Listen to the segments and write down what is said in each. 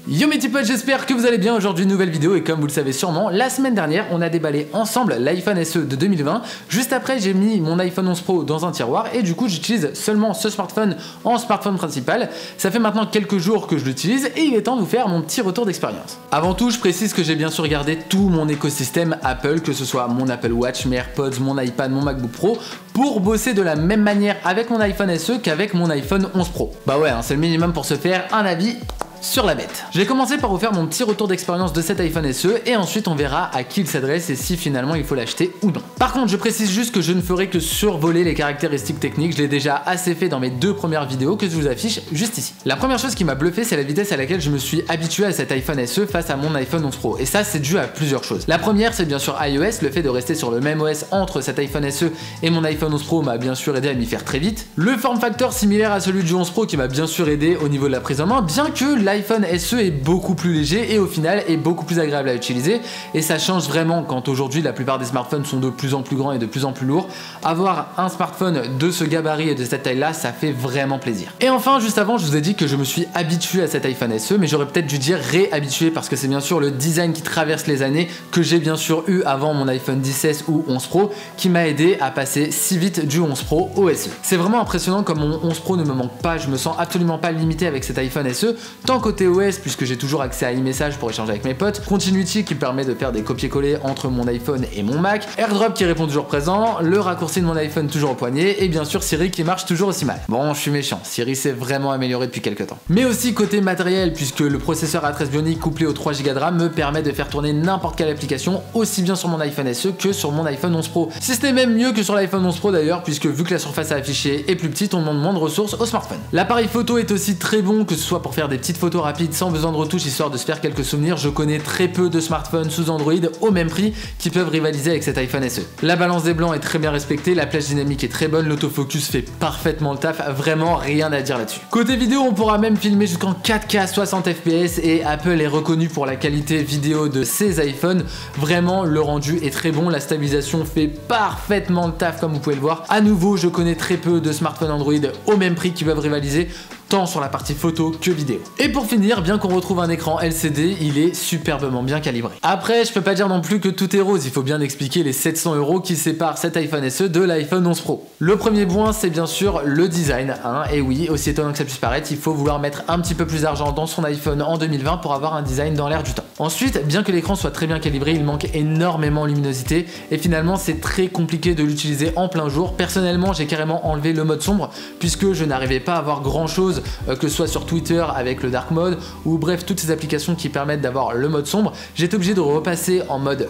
Yo mes petits potes, j'espère que vous allez bien. Aujourd'hui nouvelle vidéo et comme vous le savez sûrement, la semaine dernière on a déballé ensemble l'iPhone SE de 2020. Juste après j'ai mis mon iPhone 11 Pro dans un tiroir et du coup j'utilise seulement ce smartphone en smartphone principal. Ça fait maintenant quelques jours que je l'utilise et il est temps de vous faire mon petit retour d'expérience. Avant tout je précise que j'ai bien sûr regardé tout mon écosystème Apple, que ce soit mon Apple Watch, mes AirPods, mon iPad, mon MacBook Pro, pour bosser de la même manière avec mon iPhone SE qu'avec mon iPhone 11 Pro. Bah ouais, c'est le minimum pour se faire un avis sur la bête. Je vais commencer par vous faire mon petit retour d'expérience de cet iPhone SE et ensuite on verra à qui il s'adresse et si finalement il faut l'acheter ou non. Par contre je précise juste que je ne ferai que survoler les caractéristiques techniques, je l'ai déjà assez fait dans mes deux premières vidéos que je vous affiche juste ici. La première chose qui m'a bluffé c'est la vitesse à laquelle je me suis habitué à cet iPhone SE face à mon iPhone 11 Pro et ça c'est dû à plusieurs choses. La première c'est bien sûr iOS, le fait de rester sur le même OS entre cet iPhone SE et mon iPhone 11 Pro m'a bien sûr aidé à m'y faire très vite. Le form factor similaire à celui du 11 Pro qui m'a bien sûr aidé au niveau de la prise en main, bien que l'iPhone SE est beaucoup plus léger et au final est beaucoup plus agréable à utiliser et ça change vraiment quand aujourd'hui la plupart des smartphones sont de plus en plus grands et de plus en plus lourds. Avoir un smartphone de ce gabarit et de cette taille là ça fait vraiment plaisir. Et enfin juste avant je vous ai dit que je me suis habitué à cet iPhone SE mais j'aurais peut-être dû dire réhabitué parce que c'est bien sûr le design qui traverse les années que j'ai bien sûr eu avant mon iPhone 10S ou 11 Pro qui m'a aidé à passer si vite du 11 Pro au SE. C'est vraiment impressionnant comme mon 11 Pro ne me manque pas, je me sens absolument pas limité avec cet iPhone SE, tant côté OS puisque j'ai toujours accès à iMessage pour échanger avec mes potes, Continuity qui permet de faire des copier-coller entre mon iPhone et mon Mac, AirDrop qui répond toujours présent, le raccourci de mon iPhone toujours au poignet et bien sûr Siri qui marche toujours aussi mal. Bon je suis méchant, Siri s'est vraiment amélioré depuis quelques temps. Mais aussi côté matériel puisque le processeur A13 Bionic couplé aux 3 Go de RAM me permet de faire tourner n'importe quelle application aussi bien sur mon iPhone SE que sur mon iPhone 11 Pro. Si ce n'est même mieux que sur l'iPhone 11 Pro d'ailleurs puisque vu que la surface à afficher est plus petite on demande moins de ressources au smartphone. L'appareil photo est aussi très bon que ce soit pour faire des petites photos rapides sans besoin de retouche histoire de se faire quelques souvenirs. Je connais très peu de smartphones sous Android au même prix qui peuvent rivaliser avec cet iPhone SE. La balance des blancs est très bien respectée, la plage dynamique est très bonne, l'autofocus fait parfaitement le taf, vraiment rien à dire là-dessus. Côté vidéo on pourra même filmer jusqu'en 4K 60 fps et Apple est reconnu pour la qualité vidéo de ses iPhones. Vraiment le rendu est très bon, la stabilisation fait parfaitement le taf comme vous pouvez le voir. À nouveau je connais très peu de smartphones Android au même prix qui peuvent rivaliser tant sur la partie photo que vidéo. Et pour finir, bien qu'on retrouve un écran LCD, il est superbement bien calibré. Après, je peux pas dire non plus que tout est rose, il faut bien expliquer les 700 € qui séparent cet iPhone SE de l'iPhone 11 Pro. Le premier point, c'est bien sûr le design, hein, et oui, aussi étonnant que ça puisse paraître, il faut vouloir mettre un petit peu plus d'argent dans son iPhone en 2020 pour avoir un design dans l'air du temps. Ensuite, bien que l'écran soit très bien calibré, il manque énormément de luminosité, et finalement, c'est très compliqué de l'utiliser en plein jour. Personnellement, j'ai carrément enlevé le mode sombre, puisque je n'arrivais pas à voir grand chose que ce soit sur Twitter avec le dark mode ou bref toutes ces applications qui permettent d'avoir le mode sombre. J'étais obligé de repasser en mode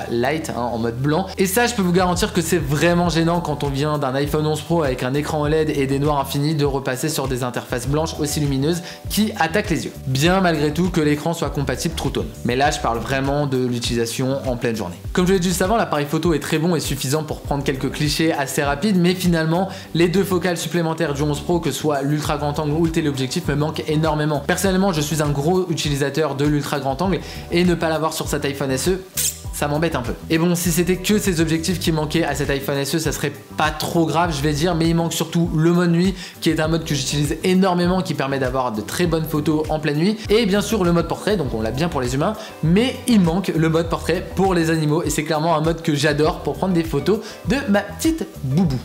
light, hein, en mode blanc et ça je peux vous garantir que c'est vraiment gênant quand on vient d'un iPhone 11 Pro avec un écran OLED et des noirs infinis de repasser sur des interfaces blanches aussi lumineuses qui attaquent les yeux. Bien malgré tout que l'écran soit compatible True Tone. Mais là je parle vraiment de l'utilisation en pleine journée. Comme je l'ai dit juste avant, l'appareil photo est très bon et suffisant pour prendre quelques clichés assez rapides mais finalement les deux focales supplémentaires du 11 Pro, que ce soit l'ultra grand angle ou le téléobjectif, me manque énormément. Personnellement je suis un gros utilisateur de l'ultra grand angle et ne pas l'avoir sur cet iPhone SE, ça m'embête un peu. Et bon, si c'était que ces objectifs qui manquaient à cet iPhone SE, ça serait pas trop grave, je vais dire, mais il manque surtout le mode nuit, qui est un mode que j'utilise énormément, qui permet d'avoir de très bonnes photos en pleine nuit, et bien sûr le mode portrait, donc on l'a bien pour les humains, mais il manque le mode portrait pour les animaux, et c'est clairement un mode que j'adore pour prendre des photos de ma petite boubou.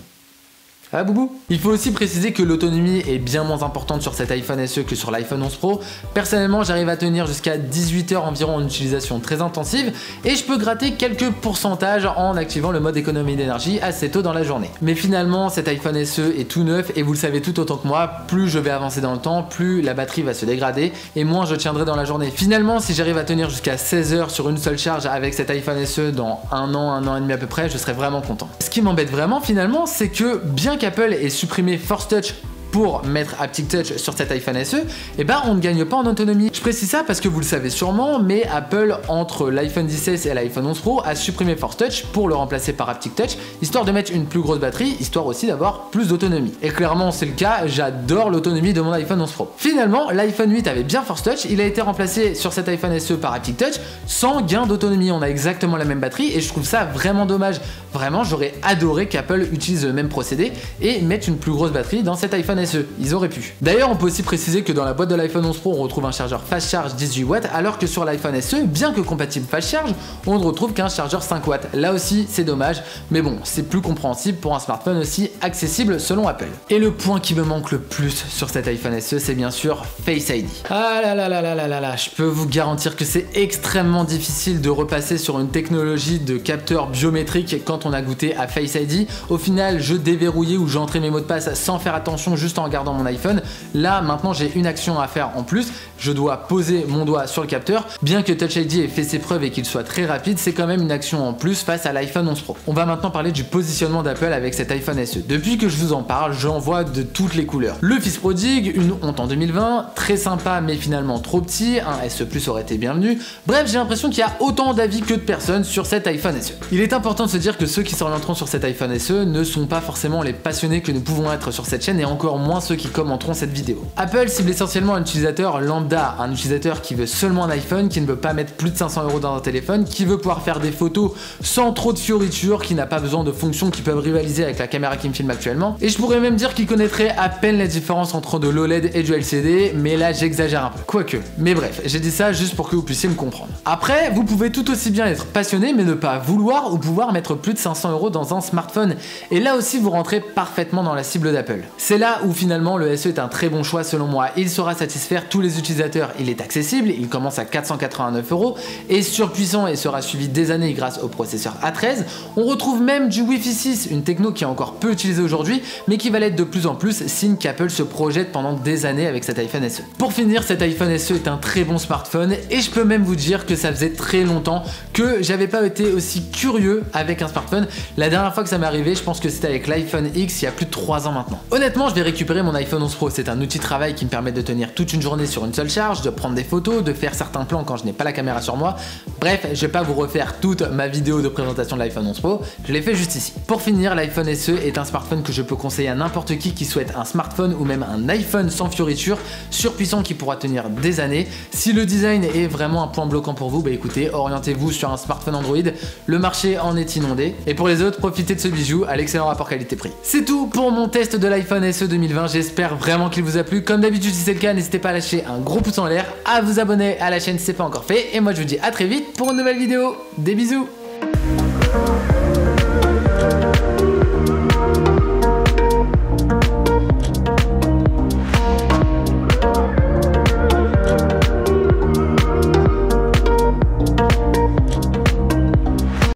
Ah boubou. Il faut aussi préciser que l'autonomie est bien moins importante sur cet iPhone SE que sur l'iPhone 11 Pro. Personnellement j'arrive à tenir jusqu'à 18 heures environ en utilisation très intensive et je peux gratter quelques pourcentages en activant le mode économie d'énergie assez tôt dans la journée. Mais finalement cet iPhone SE est tout neuf et vous le savez tout autant que moi, plus je vais avancer dans le temps, plus la batterie va se dégrader et moins je tiendrai dans la journée. Finalement si j'arrive à tenir jusqu'à 16 heures sur une seule charge avec cet iPhone SE dans un an et demi à peu près, je serai vraiment content. Ce qui m'embête vraiment finalement c'est que bien qu'Apple ait supprimé Force Touch pour mettre Haptic Touch sur cet iPhone SE, et ben on ne gagne pas en autonomie. Je précise ça parce que vous le savez sûrement, mais Apple entre l'iPhone 10S et l'iPhone 11 Pro a supprimé Force Touch pour le remplacer par Haptic Touch, histoire de mettre une plus grosse batterie, histoire aussi d'avoir plus d'autonomie. Et clairement c'est le cas, j'adore l'autonomie de mon iPhone 11 Pro. Finalement l'iPhone 8 avait bien Force Touch, il a été remplacé sur cet iPhone SE par Haptic Touch sans gain d'autonomie, on a exactement la même batterie et je trouve ça vraiment dommage. Vraiment j'aurais adoré qu'Apple utilise le même procédé et mette une plus grosse batterie dans cet iPhone SE, ils auraient pu. D'ailleurs, on peut aussi préciser que dans la boîte de l'iPhone 11 Pro, on retrouve un chargeur fast charge 18 watts, alors que sur l'iPhone SE, bien que compatible fast charge, on ne retrouve qu'un chargeur 5 watts. Là aussi, c'est dommage, mais bon, c'est plus compréhensible pour un smartphone aussi accessible selon Apple. Et le point qui me manque le plus sur cet iPhone SE, c'est bien sûr Face ID. Ah là là là là là là là, je peux vous garantir que c'est extrêmement difficile de repasser sur une technologie de capteur biométrique quand on a goûté à Face ID. Au final, je déverrouillais ou j'entrais mes mots de passe sans faire attention, juste en regardant mon iPhone. Là, maintenant, j'ai une action à faire en plus. Je dois poser mon doigt sur le capteur. Bien que Touch ID ait fait ses preuves et qu'il soit très rapide, c'est quand même une action en plus face à l'iPhone 11 Pro. On va maintenant parler du positionnement d'Apple avec cet iPhone SE. Depuis que je vous en parle, j'en vois de toutes les couleurs. Le fils prodigue, une honte en 2020, très sympa mais finalement trop petit, un SE Plus aurait été bienvenu. Bref, j'ai l'impression qu'il y a autant d'avis que de personnes sur cet iPhone SE. Il est important de se dire que ceux qui s'orienteront sur cet iPhone SE ne sont pas forcément les passionnés que nous pouvons être sur cette chaîne et encore moins ceux qui commenteront cette vidéo. Apple cible essentiellement un utilisateur lambda, un utilisateur qui veut seulement un iPhone, qui ne veut pas mettre plus de 500 € dans un téléphone, qui veut pouvoir faire des photos sans trop de fioritures, qui n'a pas besoin de fonctions qui peuvent rivaliser avec la caméra qui me filme actuellement. Et je pourrais même dire qu'il connaîtrait à peine la différence entre de l'OLED et du LCD, mais là j'exagère un peu. Quoique. Mais bref, j'ai dit ça juste pour que vous puissiez me comprendre. Après, vous pouvez tout aussi bien être passionné mais ne pas vouloir ou pouvoir mettre plus de 500 € dans un smartphone. Et là aussi vous rentrez parfaitement dans la cible d'Apple. C'est là où finalement le SE est un très bon choix selon moi. Il saura satisfaire tous les utilisateurs, il est accessible, il commence à 489 € et surpuissant et sera suivi des années grâce au processeur A13. On retrouve même du Wi-Fi 6, une techno qui est encore peu utilisée aujourd'hui mais qui va l'être de plus en plus, signe qu'Apple se projette pendant des années avec cet iPhone SE. Pour finir, cet iPhone SE est un très bon smartphone et je peux même vous dire que ça faisait très longtemps que j'avais pas été aussi curieux avec un smartphone. La dernière fois que ça m'est arrivé, je pense que c'était avec l'iPhone X il y a plus de 3 ans maintenant. Honnêtement, je vais récupérer mon iPhone 11 Pro, c'est un outil de travail qui me permet de tenir toute une journée sur une seule charge, de prendre des photos, de faire certains plans quand je n'ai pas la caméra sur moi. Bref, je vais pas vous refaire toute ma vidéo de présentation de l'iPhone 11 Pro, je l'ai fait juste ici. Pour finir, l'iPhone SE est un smartphone que je peux conseiller à n'importe qui souhaite un smartphone ou même un iPhone sans fioritures, surpuissant qui pourra tenir des années. Si le design est vraiment un point bloquant pour vous, bah écoutez, orientez-vous sur un smartphone Android, le marché en est inondé. Et pour les autres, profitez de ce bijou à l'excellent rapport qualité-prix. C'est tout pour mon test de l'iPhone SE 2020, j'espère vraiment qu'il vous a plu. Comme d'habitude, si c'est le cas, n'hésitez pas à lâcher un gros pouce en l'air, à vous abonner à la chaîne si c'est pas encore fait. Et moi je vous dis à très vite pour une nouvelle vidéo. Des bisous.